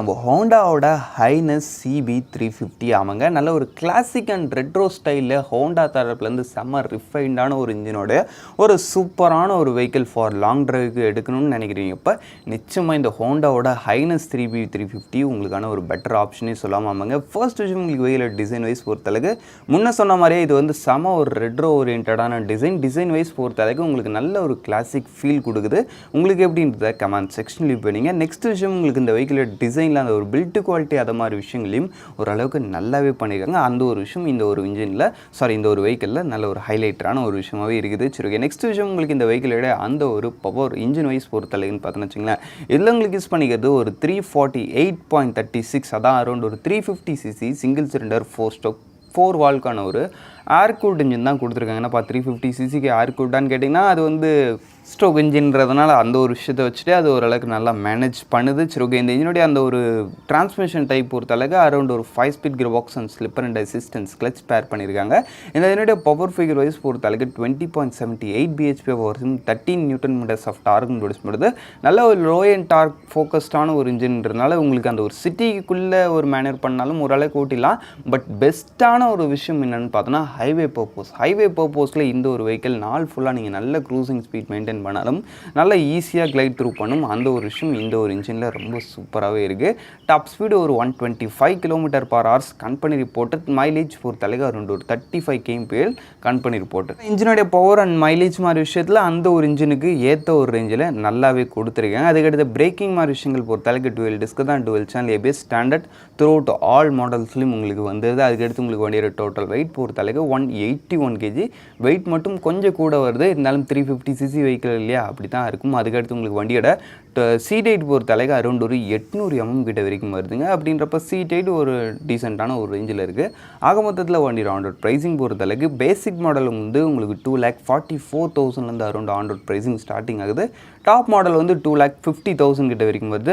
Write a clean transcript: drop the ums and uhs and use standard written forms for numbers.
நம்ம ஹோண்டாவோட highness CB350 ஆமாங்க. நல்ல ஒரு கிளாசிக் அண்ட் ரெட்ரோ ஸ்டைலில் ஹோண்டா தரப்புலேருந்து செம்ம ரிஃபைண்டான ஒரு இன்ஜினோட ஒரு சூப்பரான ஒரு வெஹிக்கிள் ஃபார் லாங் ட்ரைவுக்கு எடுக்கணும்னு நினைக்கிறீங்க. இப்போ நிச்சயமாக இந்த ஹோண்டாவோட ஹைனஸ் CB350 உங்களுக்கான ஒரு பெட்டர் ஆப்ஷனே சொல்லாமல் ஆமாங்க. ஃபர்ஸ்ட் விஷயம் உங்களுக்கு வெஹிக்கிள் டிசைன் வைஸ் பொறுத்தளவுக்கு முன்ன சொன்ன மாதிரியே இது வந்து செம்ம ஒரு ரெட்ரோ ஓரியன்டான டிசைன் வைஸ் பொறுத்தளவுக்கு உங்களுக்கு நல்ல ஒரு கிளாசிக் ஃபீல் கொடுக்குது. உங்களுக்கு எப்படின்றத கமெண்ட் செக்ஷன் லீவ் பண்ணிங்க. நெக்ஸ்ட் விஷயம் உங்களுக்கு இந்த வெஹிக்கிளோட டிசைன் அந்த ஒரு பில்ட் குவாலிட்டி அது மாதிரி விஷயங்களையும் ஓரளவுக்கு நல்லாவே பண்ணியிருக்காங்க. அந்த ஒரு விஷயம் இந்த ஒரு இந்த ஒரு வெஹிக்கிளில் நல்ல ஒரு ஹைலைட்டரான ஒரு விஷயமாகவே இருக்குது. சரி, நெக்ஸ்ட் விஷயம் உங்களுக்கு இந்த வெஹிக்கிளோட அந்த ஒரு பவர் இன்ஜின் வைஸ் பொறுத்தளவுன்னு பார்த்தோன்னு வச்சுங்களேன், இதில் உங்களுக்கு யூஸ் பண்ணிக்கிறது ஒரு 348.36 அதான் அரௌண்ட் ஒரு 350cc சிங்கிள் சிலிண்டர் 4 ஸ்ட்ரோக் 4 வால்க்கான ஒரு ஏர் கூல்ட் இன்ஜின் தான் கொடுத்துருக்காங்க. என்னப்பா 350cc ஏர் கூல்டான்னு கேட்டிங்கன்னா, அது வந்து ஸ்ட்ரோக் இன்ஜின்றதுனால அந்த ஒரு விஷயத்தை வச்சுட்டு அது ஓரளவுக்கு நல்லா மேனேஜ் பண்ணுது. சரி, ஓகே. இந்த இன்ஜினுடைய அந்த ஒரு டிரான்ஸ்மிஷன் டைப் பொறுத்தளவுக்கு அரௌண்ட் ஒரு 5 speed gear box and slipper and assistance clutch பேர் பண்ணியிருக்காங்க. இந்த இதனுடைய பவர் ஃபிகர் வைஸ் பொறுத்தளவுக்கு 20.78 bhp power 13 newton metres of torque produce பண்ணுறது. நல்ல ஒரு லோ அண்ட் டார்க் ஃபோக்கஸ்டான ஒரு இன்ஜின்றதுனால உங்களுக்கு அந்த ஒரு சிட்டிக்குள்ளே ஒரு மேனர் பண்ணாலும் ஓரளவுக்கு ஓட்டிடலாம். பட் பெஸ்ட்டான ஒரு விஷயம் என்னென்னு பார்த்தோன்னா ஹைவே பர்பஸில் இந்த ஒரு வெஹிக்கிள் நாள் ஃபுல்லாக நீங்கள் நல்ல க்ரூசிங் ஸ்பீட் மெயின்டைன் பண்ணாலும் நல்லா ஈஸியாக கிளைட் த்ரூ பண்ணும். அந்த ஒரு விஷயம் இந்த ஒரு இன்ஜினில் ரொம்ப சூப்பராகவே இருக்குது. டாப் ஸ்பீடு ஒரு 125 km/h கம்பெனி ரிப்போர்ட்டட். மைலேஜ் பொறுத்தளவுக்கு அரௌண்ட் ஒரு 35 kmpl கம்பெனி ரிப்போர்ட்டட். இன்ஜினுடைய பவர் அண்ட் மைலேஜ் மாதிரி விஷயத்தில் அந்த ஒரு இன்ஜினுக்கு ஏற்ற ஒரு ரேஞ்சில் நல்லாவே கொடுத்துருக்காங்க. அதுக்கடுத்து பிரேக்கிங் மாதிரி விஷயங்கள் பொறுத்தளவுக்கு டுவெல் டிஸ்க் தான், dual channel ABS standard throughout all மாடல்ஸ்லையும் உங்களுக்கு வந்தது. அதுக்கடுத்து உங்களுக்கு வண்டியோட டோட்டல் வெயிட் பொறுத்தளவுக்கு 181 kg. வெயிட் மட்டும் கொஞ்சம் கூட வருது, இருந்தாலும் 350cc வெஹிக்கிள் இல்லையா, அப்படி தான் இருக்கும். அதுக்கடுத்து உங்களுக்கு வண்டியோட சீட் ஹைட் பொறுத்தளவுக்கு அரௌண்ட் ஒரு 800 mm கிட்ட வரைக்கும் வருதுங்க. அப்படின்றப்ப சீட் ஹைட் ஒரு டீசெண்டான ஒரு ரேஞ்சில் இருக்குது. ஆக மொத்தத்தில் வண்டியோட ஆன் ரோட் ப்ரைஸிங் பொறுத்தளவுக்கு பேசிக் மாடல் வந்து உங்களுக்கு 2,44,000 around on road pricing starting ஆகுது. டாப் மாடல் வந்து 2,50,000 கிட்ட வரைக்கும் வருது.